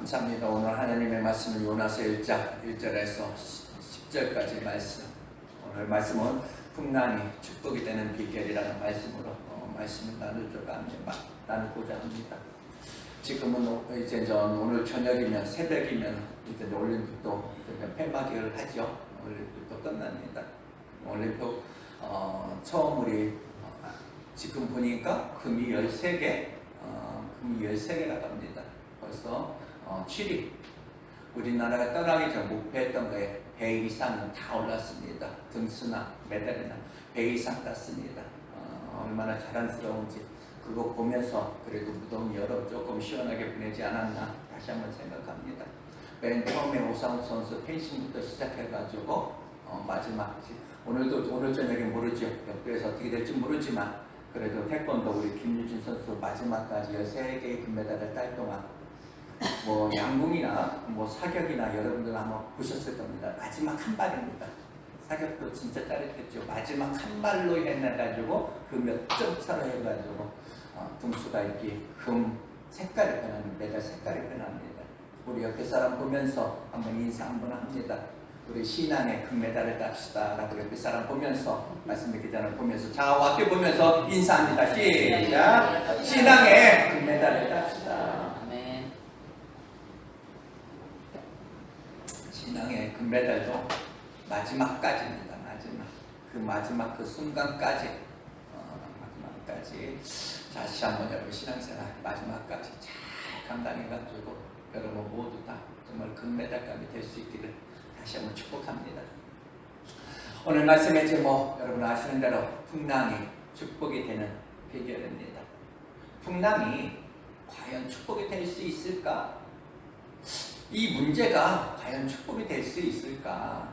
감사합니다. 오늘 하나님의 말씀은 요나서 1장 1절에서 10절까지 말씀. 오늘 말씀은 풍랑이 축복이 되는 비결이라는 말씀으로 말씀을 나누고자 합니다. 지금은 이제 오늘 저녁이면 새벽이면 이제 올림픽도 폐막을 하죠. 올림픽도 끝납니다. 올림픽 처음 우리 지금 보니까 금이 13개, 금이 13개라고 합니다. 벌써 7위. 우리나라가 떠나기 전 목표했던 거에 배 이상은 다 올랐습니다. 등수나 메달이나 배 이상 땄습니다. 얼마나 자랑스러운지 그거 보면서 그래도 무더운 여름 조금 시원하게 보내지 않았나 다시 한번 생각합니다. 맨 처음에 오상욱 선수 펜싱부터 시작해가지고 마지막 오늘 저녁에 모르죠. 역도에서 어떻게 될지 모르지만 그래도 태권도 우리 김유진 선수 마지막까지 13개의 금메달을 딸 동안 뭐 양궁이나 뭐 사격이나 여러분들 아마 보셨을 겁니다. 마지막 한 발입니다. 사격도 진짜 짜릿했죠. 마지막 한 발로 해내가지고 그 몇 점 차로 해가지고 등수가 이렇게 금 색깔이 변하는 메달 색깔이 변합니다. 우리 옆에 사람 보면서 한번 인사 한번 합니다. 우리 신앙의 금메달을 땁시다 라고 옆에 사람 보면서 말씀 듣기 전에 보면서 좌우 앞에 보면서 인사합니다. 시작! 신앙의 금메달을 땁시다. 신앙의 금메달도 마지막까지입니다. 마지막 그 순간까지 마지막까지 다시 한번 여러분 신앙생활 마지막까지 잘 감당해가지고 여러분 모두 다 정말 금메달감이 될 수 있기를 다시 한번 축복합니다. 오늘 말씀의 제목 여러분 아시는 대로 풍랑이 축복이 되는 비결입니다. 풍랑이 과연 축복이 될 수 있을까? 이 문제가 과연 축복이 될 수 있을까?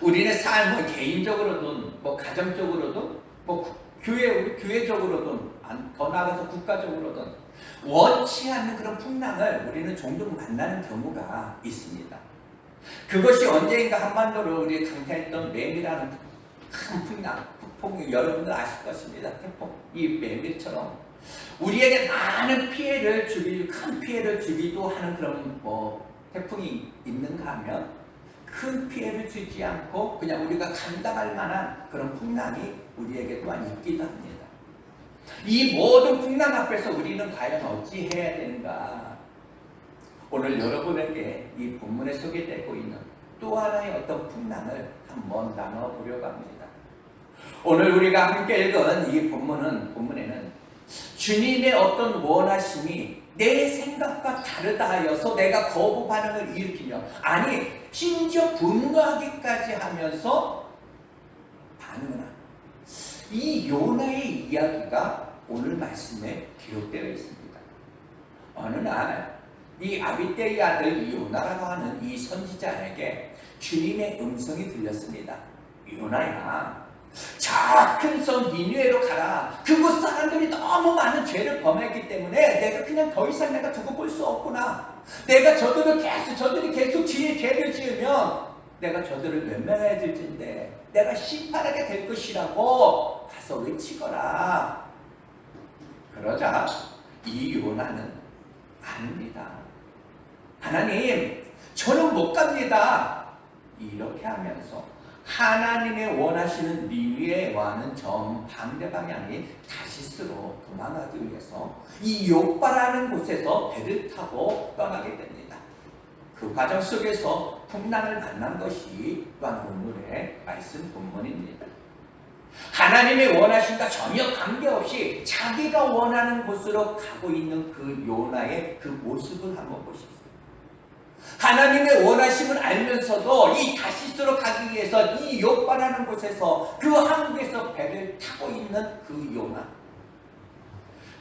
우리의 삶은 개인적으로든 뭐 가정적으로든 뭐 교회적으로든 더 나아가서 국가적으로든 원치 않는 그런 풍랑을 우리는 종종 만나는 경우가 있습니다. 그것이 언제인가 한반도를 우리 강타했던 매미라는 큰 풍랑, 폭풍이 여러분들 아실 것입니다. 태풍, 이 매미처럼 우리에게 많은 피해를 큰 피해를 주기도 하는 그런 태풍이 있는가 하면 큰 피해를 주지 않고 그냥 우리가 감당할 만한 그런 풍랑이 우리에게 또한 있기도 합니다. 이 모든 풍랑 앞에서 우리는 과연 어찌해야 되는가? 오늘 여러분에게 이 본문에 소개되고 있는 또 하나의 어떤 풍랑을 한번 나눠보려고 합니다. 오늘 우리가 함께 읽은 이 본문에는 주님의 어떤 원하심이 내 생각과 다르다 하여서 내가 거부 반응을 일으키며 아니 심지어 분노하기까지 하면서 반응을 하는 이 요나의 이야기가 오늘 말씀에 기록되어 있습니다. 어느 날 이 아비떼의 아들 요나라고 하는 이 선지자에게 주님의 음성이 들렸습니다. 요나야, 자 큰 성 니느웨로 가라. 그곳 사람들이 너무 많은 죄를 범했기 때문에 내가 그냥 더 이상 내가 두고 볼 수 없구나. 내가 저들이 계속 죄를 지으면 내가 저들을 멸망해야 될 텐데 내가 심판하게 될 것이라고 가서 외치거라. 그러자 이 요나는 아닙니다. 하나님, 저는 못 갑니다. 이렇게 하면서 하나님의 원하시는 니느웨와는 정반대 방향인 다시스로 도망가기 위해서 이 욥바라는 곳에서 배를 타고 떠나게 됩니다. 그 과정 속에서 풍랑을 만난 것이 또한 오늘의 말씀 본문입니다. 하나님의 원하심과 전혀 관계없이 자기가 원하는 곳으로 가고 있는 그 요나의 그 모습을 한번 보십시오. 하나님의 원하심을 알면서도 이 다시스로 가기 위해서 이 욥바라는 곳에서 그 항구에서 배를 타고 있는 그 요나.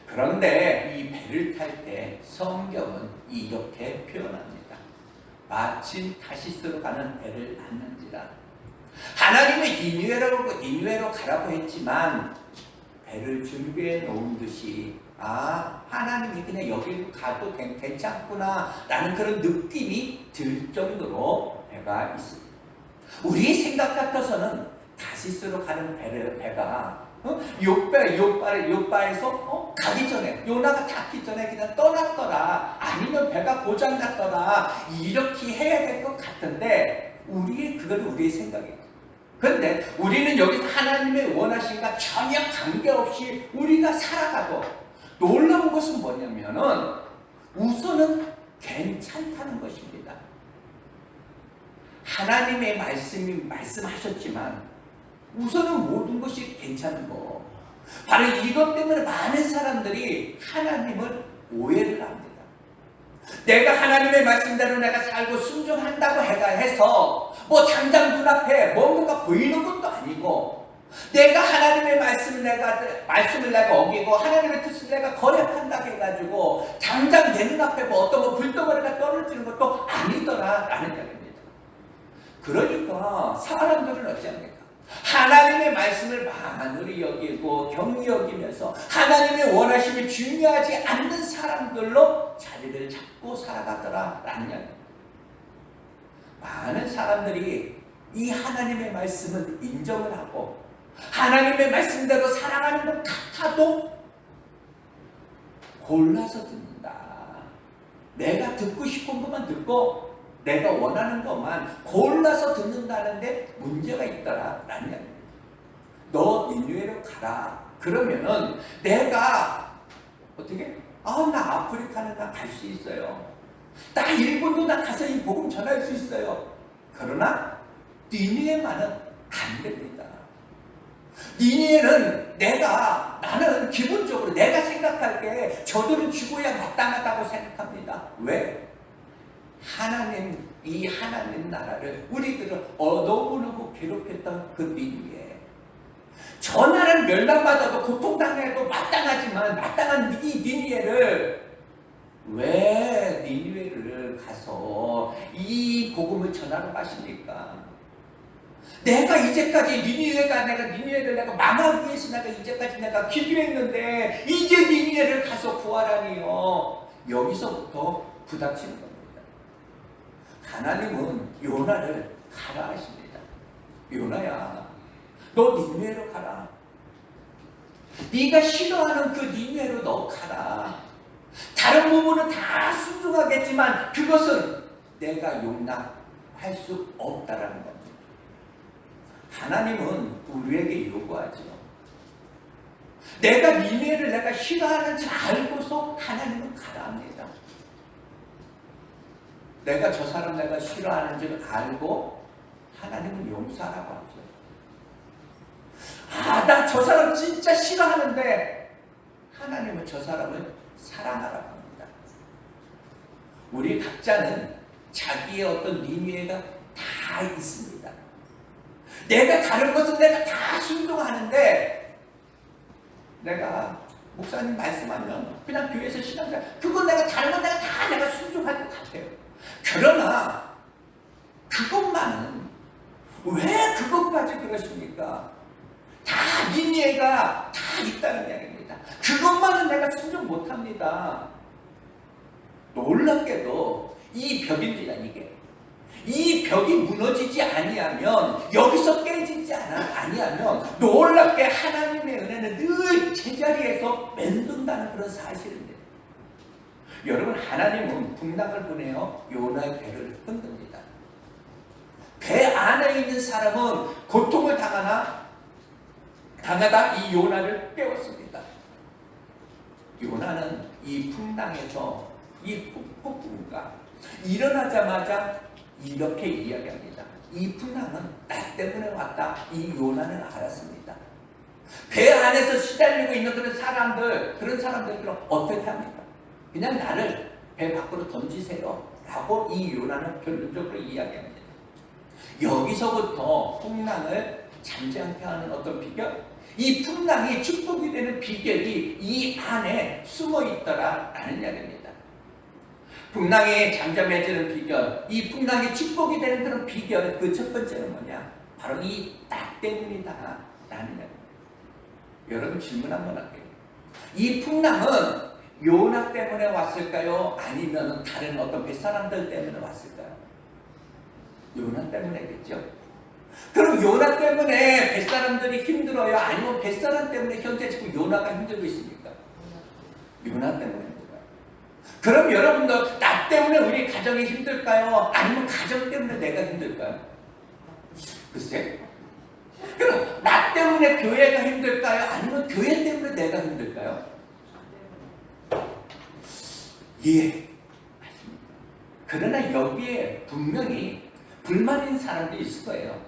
그런데 이 배를 탈 때 성경은 이렇게 표현합니다. 마침 다시스로 가는 배를 탔는지라. 하나님의 니느웨로 가라고 했지만 배를 준비해 놓은 듯이 하나님이 그냥 여기로 가도 괜찮구나 라는 그런 느낌이 들 정도로 배가 있습니다. 우리의 생각 같아서는 다시스로 가는 배가 욥바에서 가기 전에 요나가 닿기 전에 그냥 떠났더라 아니면 또 배가 고장 났더라 이렇게 해야 될 것 같은데 그건 우리의 생각이에요. 그런데 우리는 여기서 하나님의 원하심과 전혀 관계없이 우리가 살아가도 놀라운 것은 뭐냐면은 우선은 괜찮다는 것입니다. 하나님의 말씀하셨지만 우선은 모든 것이 괜찮은 거. 바로 이것 때문에 많은 사람들이 하나님을 오해를 합니다. 내가 하나님의 말씀대로 내가 살고 순종한다고 해서 뭐 당장 눈앞에 뭔가 보이는 것도 아니고 내가 하나님의 말씀을 내가 어기고 하나님의 뜻을 내가 거역한다고 해가지고 당장 내 눈앞에 뭐 어떤 거 불덩어리가 떨어지는 것도 아니더라 라는 이야기입니다. 그러니까 사람들은 어찌합니까? 하나님의 말씀을 만으로 여기고 경히 여기면서 하나님의 원하심이 중요하지 않는 사람들로 자리를 잡고 살아가더라 라는 이야기입니다. 많은 사람들이 이 하나님의 말씀을 인정을 하고 하나님의 말씀대로 살아가는 것 같아도 골라서 듣는다. 내가 듣고 싶은 것만 듣고 내가 원하는 것만 골라서 듣는다는데 문제가 있더라 라는 이야기입니다. 너 니느웨로 가라. 그러면은 내가 어떻게? 나 아프리카는 나 갈 수 있어요. 나 일본도 나 가서 이 복음 전할 수 있어요. 그러나 니느웨만은 안 됩니다. 니느웨는 나는 기본적으로 내가 생각할 때 저들은 죽어야 마땅하다고 생각합니다. 왜? 이 하나님 나라를 우리들을 너무너무 괴롭혔던 그 니느웨. 저 나라는 멸망받아도 고통당해도 마땅한 이 니느웨를 왜 니느웨를 가서 이 복음을 전하러 가십니까? 내가 니느웨를 내가 망하기 위해서 내가 이제까지 내가 기도했는데 이제 니느웨를 가서 구하라니요. 여기서부터 부닥치는 겁니다. 하나님은 요나를 가라 하십니다. 요나야, 너 니느웨로 가라. 네가 싫어하는 그 니느웨로 너 가라. 다른 부분은 다 순종하겠지만 그것은 내가 용납할 수 없다라는 겁니다. 하나님은 우리에게 요구하죠. 내가 니느웨를 내가 싫어하는지 알고서 하나님은 가라 합니다. 내가 저 사람 내가 싫어하는 줄 알고 하나님은 용서하라고 하죠. 나 저 사람 진짜 싫어하는데 하나님은 저 사람을 사랑하라고 합니다. 우리 각자는 자기의 어떤 니느웨가 다 있습니다. 내가 다른 것은 내가 다 순종하는데 내가 목사님 말씀하면 그냥 교회에서 신앙생활 그건 내가 다른 건 내가 순종할 것 같아요. 그러나 그것만은 왜 그것까지 그러십니까? 다 니느웨가 다 있다는 이야기입니다. 그것만은 내가 순종 못합니다. 놀랍게도 이 벽입니다. 이 벽이 무너지지 아니하면 여기서 깨지지 아니하면 놀랍게 하나님의 은혜는 늘 제자리에서 맴돈다는 그런 사실입니다. 여러분, 하나님은 풍랑을 보내어 요나의 배를 흔듭니다. 배 안에 있는 사람은 고통을 당하다 이 요나를 깨웠습니다. 요나는 이 풍랑에서 이 폭풍우가 일어나자마자 이렇게 이야기합니다. 이 풍랑은 나 때문에 왔다. 이 요나는 알았습니다. 배 안에서 시달리고 있는 그런 사람들이 그럼 어떻게 합니까? 그냥 나를 배 밖으로 던지세요 라고 이 요나는 결론적으로 이야기합니다. 여기서부터 풍랑을 잠잠케 하는 어떤 비결, 이 풍랑이 축복이 되는 비결이 이 안에 숨어 있더라 라는 이야기입니다. 풍랑이 잠잠해지는 비결, 이 풍랑이 축복이 되는 그런 비결, 그 첫 번째는 뭐냐? 바로 이 딱 때문이다 라는 이야기입니다. 여러분, 질문 한번 할게요. 이 풍랑은 요나 때문에 왔을까요? 아니면 다른 어떤 뱃사람들 때문에 왔을까요? 요나 때문에겠죠. 그럼 요나 때문에 뱃사람들이 힘들어요? 아니면 뱃사람 때문에 현재 지금 요나가 힘들고 있습니까? 요나 때문에 힘들어요. 그럼 여러분도 나 때문에 우리 가정이 힘들까요? 아니면 가정 때문에 내가 힘들까요? 글쎄. 그럼 나 때문에 교회가 힘들까요? 아니면 교회 때문에 내가 힘들까요? 예, 맞습니다. 그러나 여기에 분명히 불만인 사람도 있을 거예요.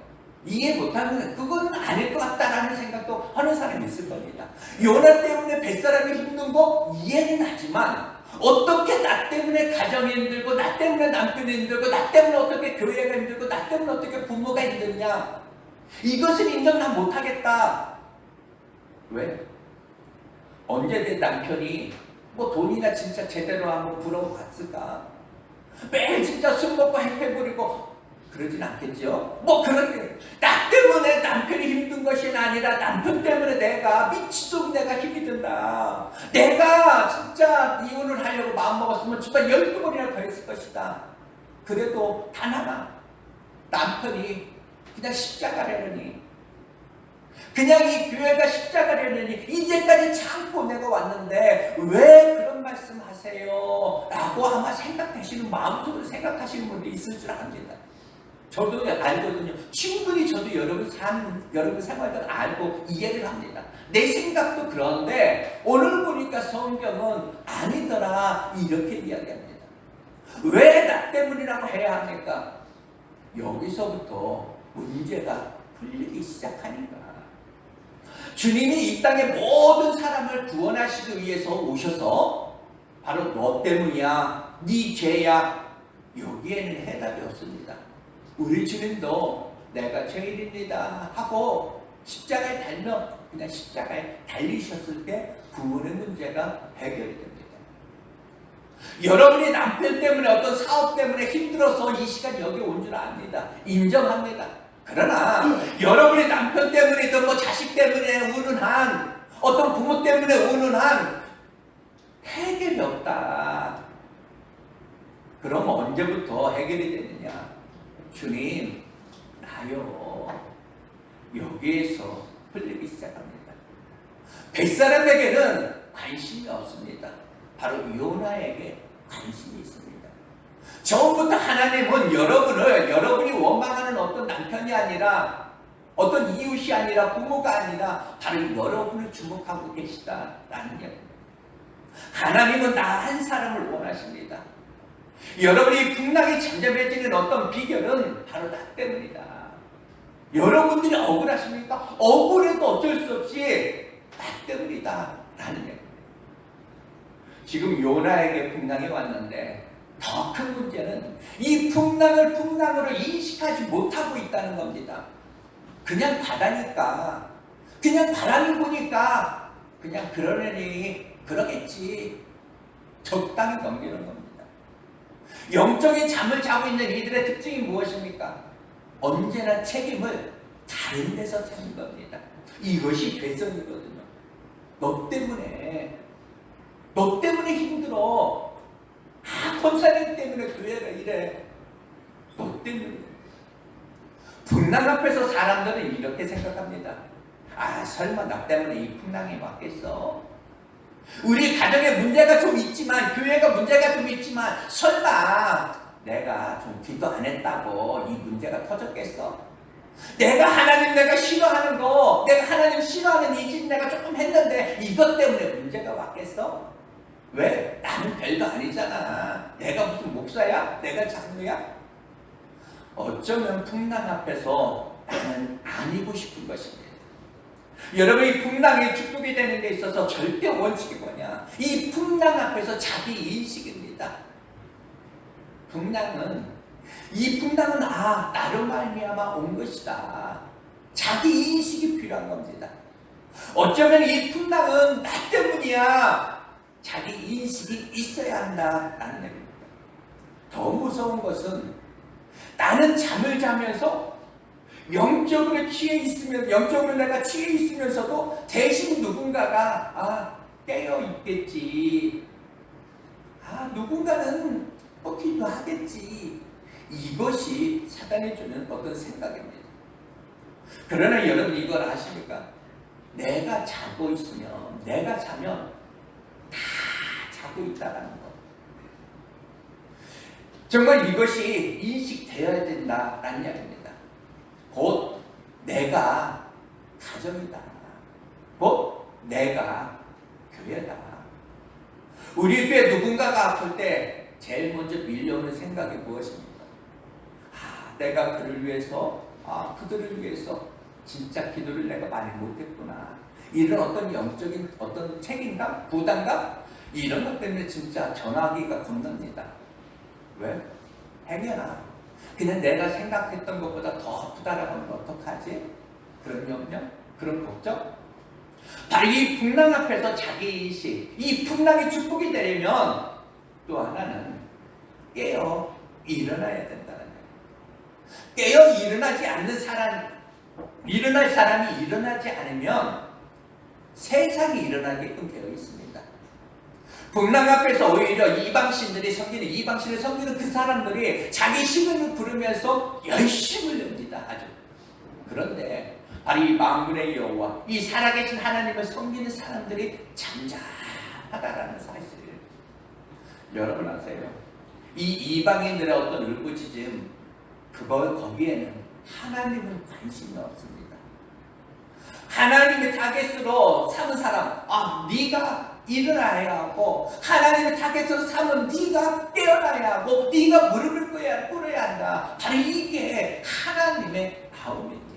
이해 못하면 그건 아닐 것 같다라는 생각도 하는 사람이 있을 겁니다. 요나 때문에 뱃사람이 힘든 거 이해는 하지만 어떻게 나 때문에 가정이 힘들고 나 때문에 남편이 힘들고 나 때문에 어떻게 교회가 힘들고 나 때문에 어떻게 부모가 힘드냐, 이것을 인정 난 못하겠다. 왜? 언제 내 남편이 뭐 돈이나 진짜 제대로 한번 부러워봤을까? 매일 진짜 술 먹고 행패 부리고 그러진 않겠죠? 뭐 그런데 나 때문에 남편이 힘든 것이 아니라 남편 때문에 내가 미치도록 내가 힘이 든다. 내가 진짜 이혼을 하려고 마음먹었으면 정말 12번이나 더 했을 것이다. 그래도 단 하나, 남편이 그냥 십자가라느니, 그냥 이 교회가 십자가라느니 이제까지 참고 내가 왔는데 왜 그런 말씀 하세요? 라고 아마 생각하시는, 마음속으로 생각하시는 분도 있을 줄 압니다. 저도 알거든요. 충분히 저도 여러분 생활들 알고 이해를 합니다. 내 생각도 그런데 오늘 보니까 성경은 아니더라 이렇게 이야기합니다. 왜 나 때문이라고 해야 합니까? 여기서부터 문제가 풀리기 시작하니까. 주님이 이 땅의 모든 사람을 구원하시기 위해서 오셔서 바로 너 때문이야, 네 죄야, 여기에는 해답이 없습니다. 우리 주님도 내가 죄인입니다 하고 십자가에 달면 그냥 십자가에 달리셨을 때 구원의 문제가 해결이 됩니다. 여러분이 남편 때문에 어떤 사업 때문에 힘들어서 이 시간 여기 온 줄 압니다. 인정합니다. 그러나 여러분이 남편 때문이든 뭐 자식 때문에 우는 한, 어떤 부모 때문에 우는 한 해결이 없다. 그럼 언제부터 해결이 되느냐? 주님, 나요. 여기에서 풀리기 시작합니다. 뱃사람에게는 관심이 없습니다. 바로 요나에게 관심이 있습니다. 처음부터 하나님은 여러분이 원망하는 어떤 남편이 아니라, 어떤 이웃이 아니라, 부모가 아니라 바로 여러분을 주목하고 계시다라는 얘기입니다. 하나님은 나 한 사람을 원하십니다. 여러분이 풍랑이 잠잠해지는 어떤 비결은 바로 나 때문이다. 여러분들이 억울하십니까? 억울해도 어쩔 수 없이 나 때문이다 라는 얘기입니다. 지금 요나에게 풍랑이 왔는데 더 큰 문제는 이 풍랑을 풍랑으로 인식하지 못하고 있다는 겁니다. 그냥 바다니까, 그냥 바람이 부니까 그냥 그러려니 그러겠지, 적당히 넘기는 겁니다. 영적인 잠을 자고 있는 이들의 특징이 무엇입니까? 언제나 책임을 다른 데서 찾는 겁니다. 이것이 괴성이거든요. 너 때문에 힘들어. 권사님 때문에 교회가 이래. 너 때문에. 풍랑 앞에서 사람들은 이렇게 생각합니다. 설마 나 때문에 이 풍랑이 왔겠어? 우리 가정에 문제가 좀 있지만, 교회가 문제가 좀 있지만, 설마 내가 좀 기도 안 했다고 이 문제가 터졌겠어? 내가 싫어하는 거, 내가 하나님 싫어하는 이 짓 내가 조금 했는데 이것 때문에 문제가 왔겠어? 왜? 나는 별거 아니잖아. 내가 무슨 목사야? 내가 장로야? 어쩌면 풍랑 앞에서 나는 아니고 싶은 것입니다. 여러분, 이 풍랑이 축복이 되는 데 있어서 절대 원칙이 뭐냐? 이 풍랑 앞에서 자기 인식입니다. 이 풍랑은 나로 말미암아 온 것이다. 자기 인식이 필요한 겁니다. 어쩌면 이 풍랑은 나 때문이야. 자기 인식이 있어야 한다라는 얘기입니다. 더 무서운 것은 나는 잠을 자면서 영적으로 내가 취해 있으면서도 대신 누군가가 깨어 있겠지. 누군가는 기도하겠지. 이것이 사단이 주는 어떤 생각입니다. 그러나 여러분 이걸 아십니까? 내가 자고 있으면, 내가 자면 다 자고 있다라는 것. 정말 이것이 인식되어야 된다라는 이야기입니다. 곧 내가 가정이다. 곧 내가 교회다. 우리 교회 누군가가 아플 때 제일 먼저 밀려오는 생각이 무엇입니까? 내가 그를 위해서, 그들을 위해서 진짜 기도를 내가 많이 못했구나. 이런 어떤 영적인 어떤 책임감, 부담감, 이런 것 때문에 진짜 전화하기가 겁납니다. 왜? 행여나 그냥 내가 생각했던 것보다 더 아프다라고 하면 어떡하지? 그런 염려? 그런 걱정? 바로 이 풍랑 앞에서 자기인식, 이 풍랑이 축복이 되려면 또 하나는 깨어 일어나야 된다는 거예요. 깨어 일어나지 않는 사람, 일어날 사람이 일어나지 않으면 세상이 일어나게끔 되어 있습니다. 풍랑 앞에서 오히려 이방신들을 섬기는 그 사람들이 자기 신을 부르면서 열심을 냅니다. 아주. 그런데 바로 이 만군의 여호와, 이 살아계신 하나님을 섬기는 사람들이 잠잠하다라는 사실을 여러분 아세요? 이 이방인들의 어떤 울부짖음, 거기에는 하나님은 관심이 없습니다. 하나님의 타겟으로 삼은 사람, 네가 일어나야 하고, 하나님의 타겟으로 삼은 네가 깨어나야 하고, 네가 무릎을 꿇어야 한다. 바로 이게 하나님의 마음입니다.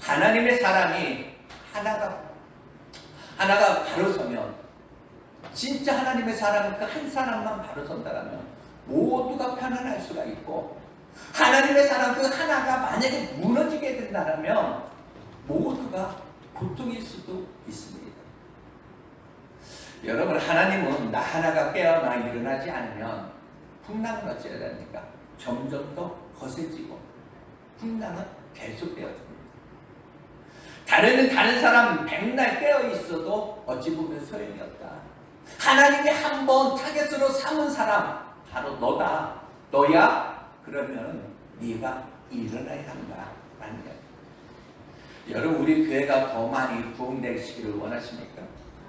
하나님의 사람이 하나가 바로 서면, 진짜 하나님의 사람은 그 한 사람만 바로 선다라면 모두가 편안할 수가 있고, 하나님의 사람 그 하나가 만약에 무너지게 된다면 모두가 고통일 수도 있습니다. 여러분, 하나님은 나 하나가 깨어나 일어나지 않으면 풍랑은 어찌해야 됩니까? 점점 더 거세지고 풍랑은 계속되어집니다. 다른 사람 백날 깨어 있어도 어찌 보면 소용이 없다. 하나님이 한번 타겟으로 삼은 사람 바로 너다. 너야? 그러면 네가 일어나야 한다라는 거예요. 여러분, 우리 교회가 더 많이 부흥되시기를 원하십니까?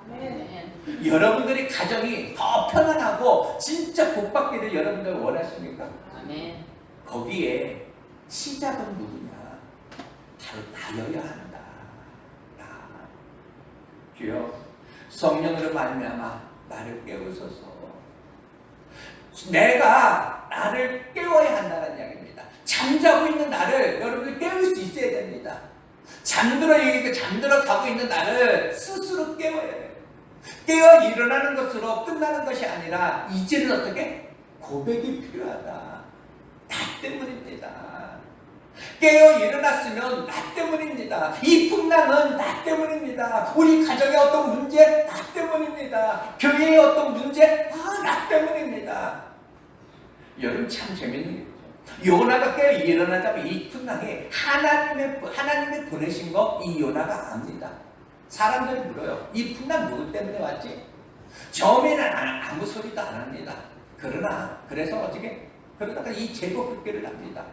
아멘. 여러분들이 가정이 더 편안하고 진짜 복받기를 여러분들 원하십니까? 아멘. 거기에 시작은 누구냐? 바로 나여야 한다. 나. 주여, 성령으로 말미암아 나를 깨우소서. 내가 나를 깨워야 한다는 이야기입니다. 잠자고 있는 나를 여러분들 깨울 수 있어야 됩니다. 잠들어 가고 있는 나를 스스로 깨워야 돼요. 깨어 일어나는 것으로 끝나는 것이 아니라 이제는 어떻게? 고백이 필요하다. 나 때문입니다. 깨어 일어났으면 나 때문입니다. 이 풍랑은 나 때문입니다. 우리 가정의 어떤 문제, 나 때문입니다. 교회의 어떤 문제, 나 때문입니다. 여러분, 참 재밌는 게 요나가 깨어 일어나자면 이 풍랑에 하나님이 보내신 거 이 요나가 압니다. 사람들이 물어요. 이 풍랑 누구 때문에 왔지? 처음에는 아무 소리도 안 합니다. 그래서 어떻게? 그러다가 이 제비 뽑기를 합니다.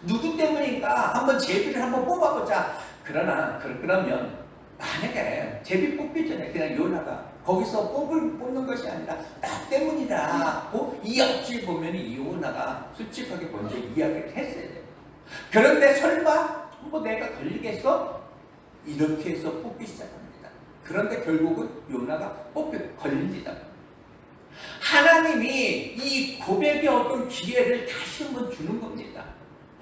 누구 때문인가? 한번 제비를 한번 뽑아보자. 그러면 만약에 제비 뽑기 전에 그냥 요나가 거기서 뽑는 것이 아니라 나 때문이라고 이 앞뒤에 보면 이 요나가 솔직하게 먼저 이야기를 했어야 돼요. 그런데 설마 뭐 내가 걸리겠어? 이렇게 해서 뽑기 시작합니다. 그런데 결국은 요나가 걸립니다. 하나님이 이 고백의 어떤 기회를 다시 한번 주는 겁니다.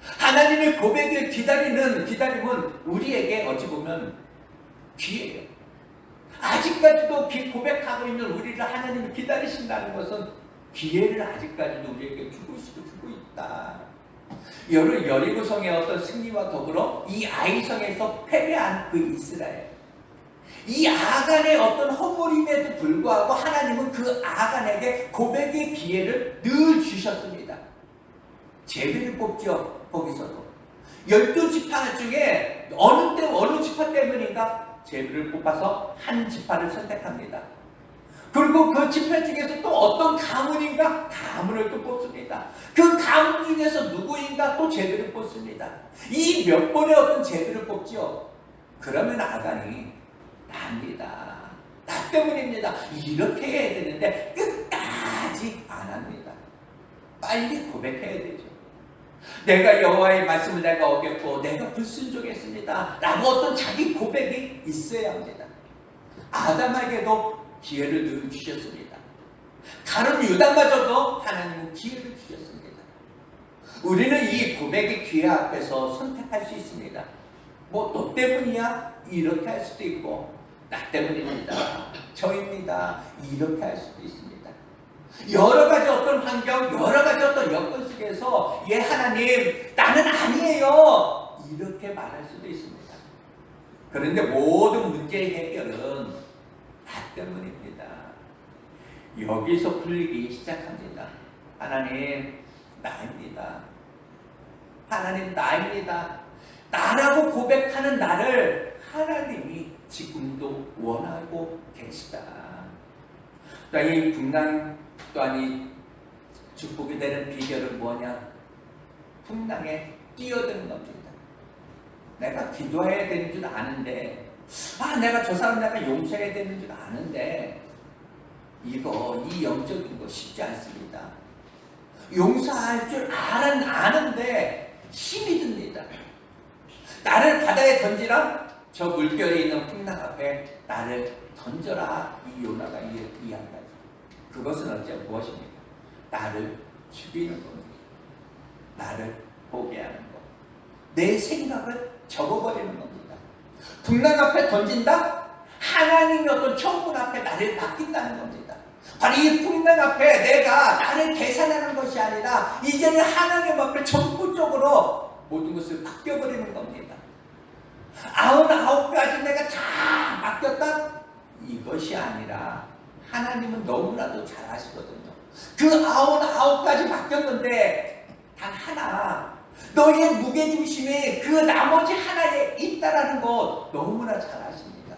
하나님의 고백을 기다림은 우리에게 어찌 보면 기회예요. 아직까지도 고백하고 있는 우리를 하나님이 기다리신다는 것은 기회를 아직까지도 우리에게 주고 있다. 여리고성의 어떤 승리와 더불어 이 아이성에서 패배한 그 이스라엘, 이 아간의 어떤 허물임에도 불구하고 하나님은 그 아간에게 고백의 기회를 늘 주셨습니다. 제비를 뽑죠. 거기서도 12지파 중에 어느 지파 때문인가 제비를 뽑아서 한 지파를 선택합니다. 그리고 그 지파 중에서 또 어떤 가문인가 가문을 또 뽑습니다. 그 가문 중에서 누구인가 또 제비를 뽑습니다. 이 몇 번의 어떤 제비를 뽑죠. 그러면 아간이 납니다. 나 때문입니다. 이렇게 해야 되는데 끝까지 안 합니다. 빨리 고백해야 되죠. 내가 여호와의 말씀을 내가 어겼고 내가 불순종했습니다 라고 어떤 자기 고백이 있어야 합니다. 아담에게도 기회를 늘 주셨습니다. 다른 유다마저도 하나님은 기회를 주셨습니다. 우리는 이 고백의 기회 앞에서 선택할 수 있습니다. 뭐 너 때문이야? 이렇게 할 수도 있고 나 때문입니다. 저입니다. 이렇게 할 수도 있습니다. 여러 가지 어떤 환경, 여러 가지 어떤 여건 속에서 예 하나님 나는 아니에요 이렇게 말할 수도 있습니다. 그런데 모든 문제의 해결은 나 때문입니다. 여기서 풀리기 시작합니다. 하나님 나입니다. 하나님 나입니다. 나라고 고백하는 나를 하나님이 지금도 원하고 계시다. 또한 이 풍랑 또한 이 축복이 되는 비결은 뭐냐? 풍랑에 뛰어드는 겁니다. 내가 기도해야 되는 줄 아는데 내가 저 사람 내가 용서해야 되는 줄 아는데 이 영적인 거 쉽지 않습니다. 용서할 줄 아는데 힘이 듭니다. 나를 바다에 던지라 저 물결에 있는 풍랑 앞에 나를 던져라 이 요나가 이야기하죠. 그것은 어째 무엇입니까? 나를 죽이는 겁니다. 나를 포기하는 것. 내 생각을 접어버리는 겁니다. 풍랑 앞에 던진다? 하나님이 어떤 천군 앞에 나를 맡긴다는 겁니다. 바로 이 풍랑 앞에 내가 나를 계산하는 것이 아니라 이제는 하나님 앞에 전부적으로 모든 것을 맡겨버리는 겁니다. 99가지 내가 다 맡겼다? 이것이 아니라 하나님은 너무나도 잘 아시거든요. 그 99가지 맡겼는데 단 하나 너의 무게중심이 그 나머지 하나에 있다라는 것 너무나 잘 아십니다.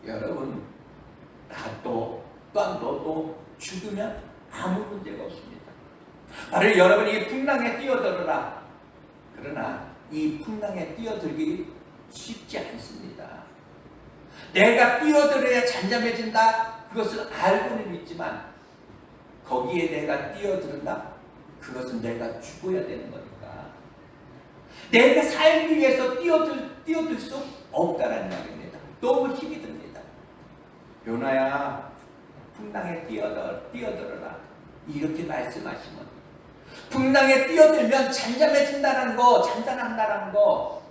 여러분 또한 너도 죽으면 아무 문제가 없습니다. 바로 여러분이 이 풍랑에 뛰어들어라. 그러나 이 풍랑에 뛰어들기 쉽지 않습니다. 내가 뛰어들어야 잠잠해진다. 그것을 알고는 있지만 거기에 내가 뛰어든다. 그것은 내가 죽어야 되는 거니까. 내가 살기 위해서 뛰어들 수 없다라는 말입니다. 너무 힘이 듭니다. 요나야 풍랑에 뛰어들어라. 이렇게 말씀하시면 풍랑에 뛰어들면 잠잠해진다는 거, 잔잔한다는 거,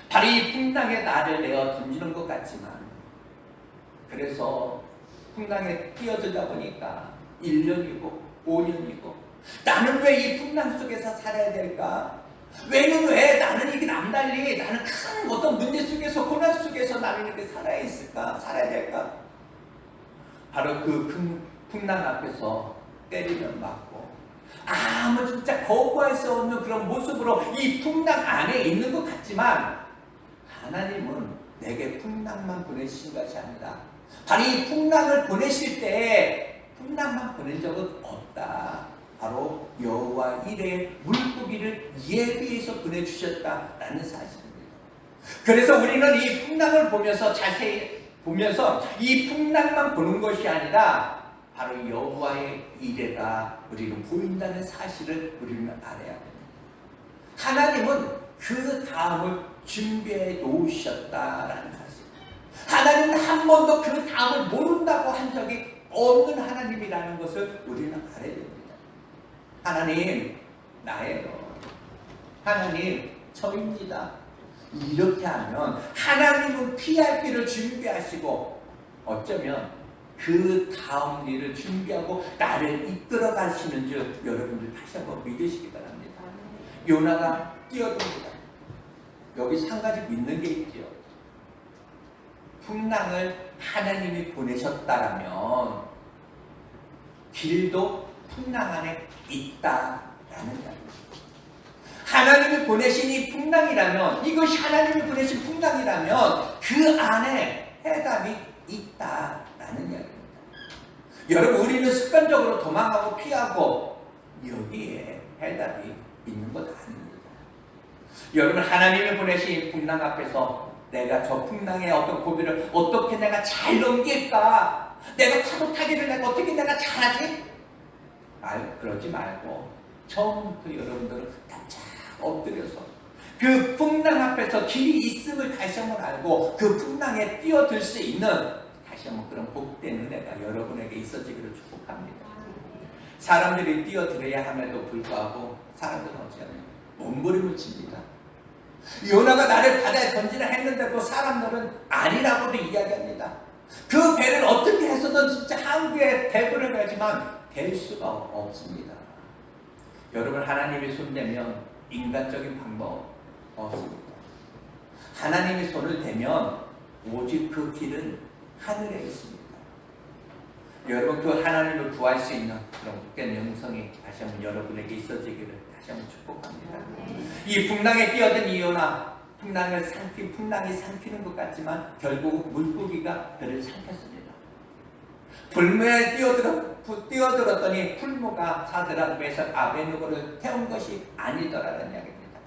바로 이 풍랑에 나를 내어 던지는 것 같지만, 그래서 풍랑에 뛰어들다 보니까 1년이고 5년이고 나는 왜 이 풍랑 속에서 살아야 될까? 왜 나는 이게 남달리 나는 큰 어떤 문제 속에서 고난 속에서 나는 이렇게 살아야 될까? 바로 그 큰 풍랑 앞에서 때리면 맞고 아무 진짜 거부할 수 없는 그런 모습으로 이 풍랑 안에 있는 것 같지만 하나님은 내게 풍랑만 보내신 것이 아니라 바로 이 풍랑을 보내실 때 풍랑만 보낸 적은 없다. 바로 여호와 이레의 물고기를 예비해서 보내주셨다라는 사실입니다. 그래서 우리는 이 풍랑을 보면서 자세히 보면서 이 풍랑만 보는 것이 아니라 바로 여호와의 이레가 우리는 보인다는 사실을 우리는 알아야 됩니다. 하나님은 그 다음을 준비해 놓으셨다라는 사실. 하나님은 한 번도 그 다음을 모른다고 한 적이 없는 하나님이라는 것을 우리는 알아야 됩니다. 하나님 나예요. 하나님 저입니다. 이렇게 하면 하나님은 피할 길을 준비하시고 어쩌면 그 다음 일을 준비하고 나를 이끌어 가시는 줄 여러분들 다시 한번 믿으시기 바랍니다. 요나가 뛰어듭니다. 여기서 한 가지 믿는 게 있죠. 풍랑을 하나님이 보내셨다라면 길도 풍랑 안에 있다라는 이야기입니다. 하나님이 보내신 이 풍랑이라면, 이것이 하나님이 보내신 풍랑이라면 그 안에 해답이 있다라는 이야기입니다. 여러분, 우리는 습관적으로 도망가고 피하고 여기에 해답이 있는 것 아닙니다. 여러분, 하나님이 보내신 풍랑 앞에서 내가 저 풍랑의 어떤 고비를 어떻게 내가 잘 넘길까? 내가 파도 타기를 내가 어떻게 내가 잘하지? 그러지 말고 처음부터 여러분들은 깜짝 엎드려서 그 풍랑 앞에서 길이 있음을 다시 한번 알고 그 풍랑에 뛰어들 수 있는 다시 한번 그런 복된 은혜가 여러분에게 있어지기를 축복합니다. 사람들이 뛰어들어야 함에도 불구하고 사람들은 어찌하냐 몸부림을 칩니다. 요나가 나를 바다에 던지라 했는데도 사람들은 아니라고도 이야기합니다. 그 배를 어떻게 해서든 진짜 항구에 대부를 가지만 될 수가 없습니다. 여러분, 하나님이 손대면 인간적인 방법 없습니다. 하나님이 손을 대면 오직 그 길은 하늘에 있습니다. 여러분, 그 하나님을 구할 수 있는 그런 복된 영성이 다시 한번 여러분에게 있어지기를 다시 한번 축복합니다. 이 풍랑에 뛰어든 이요나, 풍랑이 삼키는 것 같지만 결국 물고기가 그를 삼켰습니다. 불무에 뛰어들었더니 풀무가 사드락에서 아베누고를 태운 것이 아니더라는 이야기입니다.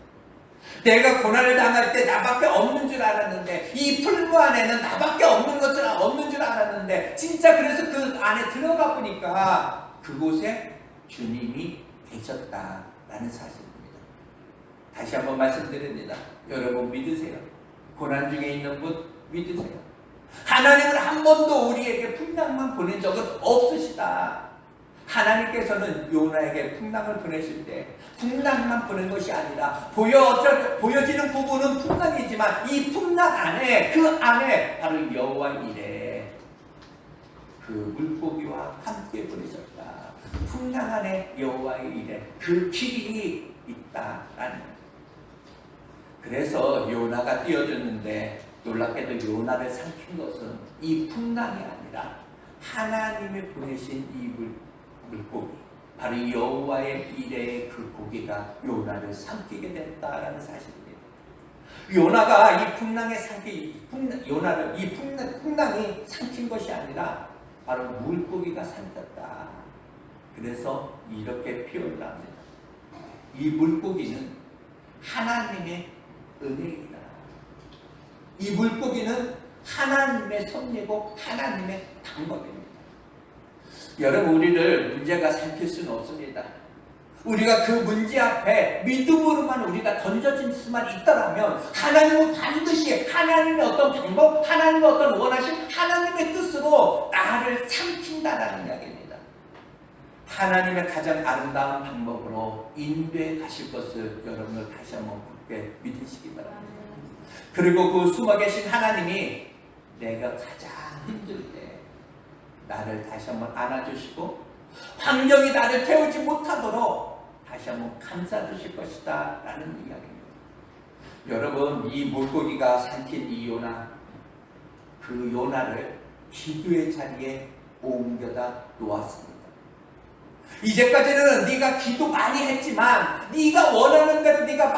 내가 고난을 당할 때 나밖에 없는 줄 알았는데 이 풀무 안에는 나밖에 없는 줄 알았는데 진짜 그래서 그 안에 들어가 보니까 그곳에 주님이 계셨다라는 사실입니다. 다시 한번 말씀드립니다. 여러분 믿으세요. 고난 중에 있는 분 믿으세요. 하나님은 한 번도 우리에게 풍랑만 보낸 적은 없으시다. 하나님께서는 요나에게 풍랑을 보내실 때 풍랑만 보낸 것이 아니라 보여지는 부분은 풍랑이지만 이 풍랑 안에 그 안에 바로 여호와 이레 그 물고기와 함께 보내셨다. 풍랑 안에 여호와의 이레 그 길이 있다라는 거예요. 그래서 요나가 뛰어들는데 놀랍게도 요나를 삼킨 것은 이 풍랑이 아니라 하나님이 보내신 이 물고기, 바로 여호와의 이레의 그 고기가 요나를 삼키게 됐다라는 사실입니다. 요나가 이 풍랑에 요나를 이 풍랑이 삼킨 것이 아니라 바로 물고기가 삼켰다. 그래서 이렇게 표현을 합니다. 이 물고기는 하나님의 은혜이다. 이 물고기는 하나님의 섭리고 하나님의 방법입니다. 여러분, 우리를 문제가 삼킬 수는 없습니다. 우리가 그 문제 앞에 믿음으로만 우리가 던져질 수만 있더라면 하나님은 반드시 하나님의 어떤 방법, 하나님의 어떤 원하심, 하나님의 뜻으로 나를 삼킨다라는 이야기입니다. 하나님의 가장 아름다운 방법으로 인도해 가실 것을 여러분을 다시 한번 굳게 믿으시기 바랍니다. 그리고 그 숨어 계신 하나님이 내가 가장 힘들 때 나를 다시 한번 안아주시고 환경이 나를 태우지 못하도록 다시 한번 감싸주실 것이다 라는 이야기입니다. 여러분, 이 물고기가 삼킨 이 요나, 그 요나를 기도의 자리에 옮겨다 놓았습니다. 이제까지는 네가 기도 많이 했지만 네가 원하는 대로 네가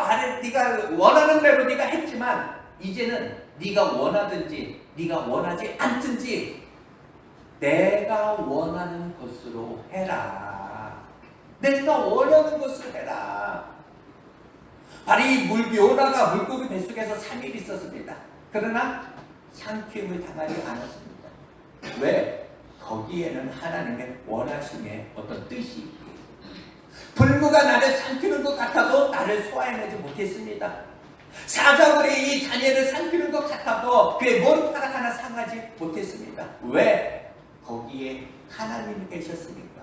원하는 대로 네가 했지만 이제는 네가 원하든지 네가 원하지 않든지 내가 원하는 것으로 해라. 내가 원하는 것을 해라. 바로 이 요나가 물고기 뱃속에서 3일 있었습니다. 그러나 삼킴을 당하지 않았습니다. 왜? 거기에는 하나님의 원하심의 어떤 뜻이 있고 불무가 나를 삼키는 것 같아도 나를 소화해내지 못했습니다. 사자굴이 이 다니엘을 삼키는 것 같아도 그의 머리카락 하나 상하지 못했습니다. 왜? 거기에 하나님이 계셨으니까.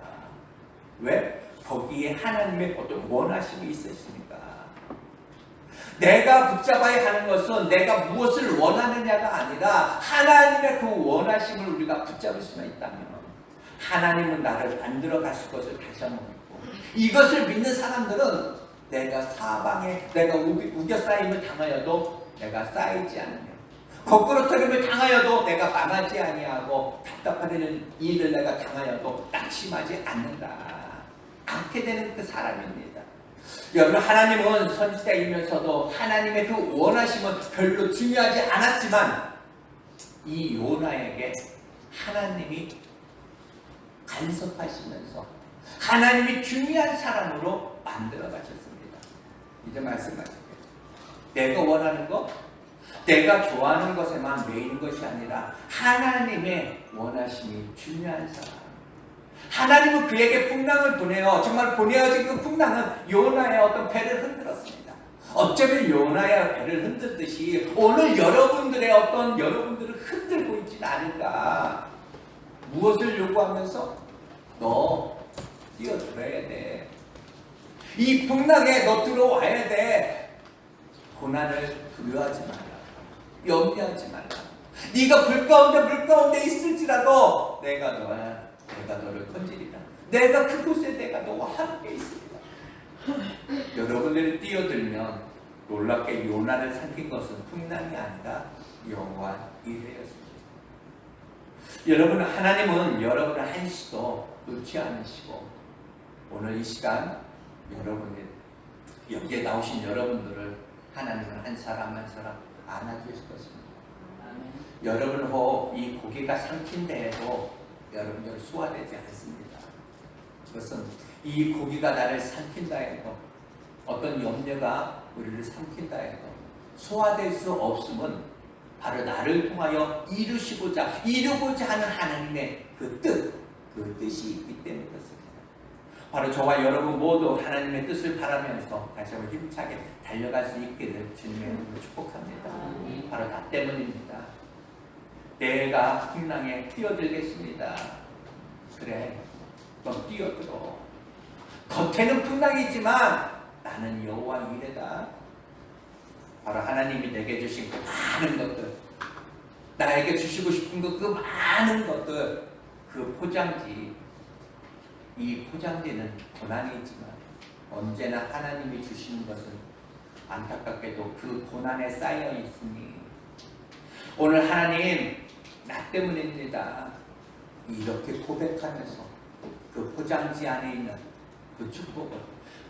왜? 거기에 하나님의 어떤 원하심이 있으시니까. 내가 붙잡아야 하는 것은 내가 무엇을 원하느냐가 아니라 하나님의 그 원하심을 우리가 붙잡을 수만 있다면 하나님은 나를 만들어 가실 것을 다시 한번 믿고 이것을 믿는 사람들은 내가 사방에 내가 우겨싸임을 당하여도 내가 쌓이지 않으며 거꾸로뜨림을 당하여도 내가 망하지 아니하고 답답하는 일을 내가 당하여도 낙심하지 않게 되는 그 사람입니다. 여러분, 하나님은 선지자이면서도 하나님의 그 원하심은 별로 중요하지 않았지만 이 요나에게 하나님이 간섭하시면서 하나님이 중요한 사람으로 만들어 가셨습니다. 이제 말씀하실게요. 내가 원하는 것, 내가 좋아하는 것에만 매이는 것이 아니라 하나님의 원하심이 중요한 사람, 하나님은 그에게 풍랑을 보내요. 정말 보내어진 그 풍랑은 요나의 어떤 배를 흔들었습니다. 어쩌면 요나의 배를 흔들듯이 오늘 여러분들의 어떤 여러분들을 흔들고 있지는 않을까. 무엇을 요구하면서? 너 뛰어들어야 돼. 이 풍랑에 너 들어와야 돼. 고난을 두려워하지 마라. 염려하지 마라. 네가 불 가운데 있을지라도 내가 너를 건지리라. 내가 그곳에 내가 너와 함께 있으리라. 여러분들이 뛰어들면 놀랍게 요나를 삼킨 것은 풍랑이 아니라 여호와 이레였습니다. 여러분, 하나님은 여러분을 한시도 놓지 않으시고 오늘 이 시간 여러분의 여기에 나오신 여러분들을 하나님은 한 사람 한 사람 안아주실 것입니다. 여러분 혹 이 고기가 삼킨 데에도 여러분들 소화되지 않습니다. 그것은 이 고기가 나를 삼킨다 해도 어떤 염려가 우리를 삼킨다 해도 소화될 수 없음은 바로 나를 통하여 이루고자 하는 하나님의 그 뜻이 있기 때문에 그렇습니다. 바로 저와 여러분 모두 하나님의 뜻을 바라면서 다시 한번 힘차게 달려갈 수 있기를 주님의 이름으로 축복합니다. 바로 나 때문입니다. 내가 풍랑에 뛰어들겠습니다. 그래, 넌 뛰어들어. 겉에는 풍랑이지만 나는 여호와 이레다. 바로 하나님이 내게 주신 그 많은 것들, 나에게 주시고 싶은 그 많은 것들, 그 포장지, 이 포장지는 고난이지만 언제나 하나님이 주시는 것은 안타깝게도 그 고난에 쌓여 있으니 오늘 하나님 나 때문입니다. 이렇게 고백하면서 그 포장지 안에 있는 그 축복을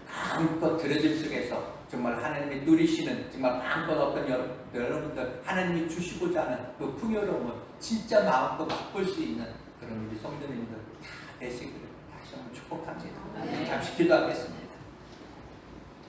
마음껏 들어줄 속에서 정말 하나님이 누리시는 정말 마음껏 어떤 여러분들 하나님이 주시고자 하는 그 풍요로움을 진짜 마음껏 맛볼 수 있는 그런 우리 성도님들 다 되시기를 다시 한번 축복합니다. 잠시 기도하겠습니다.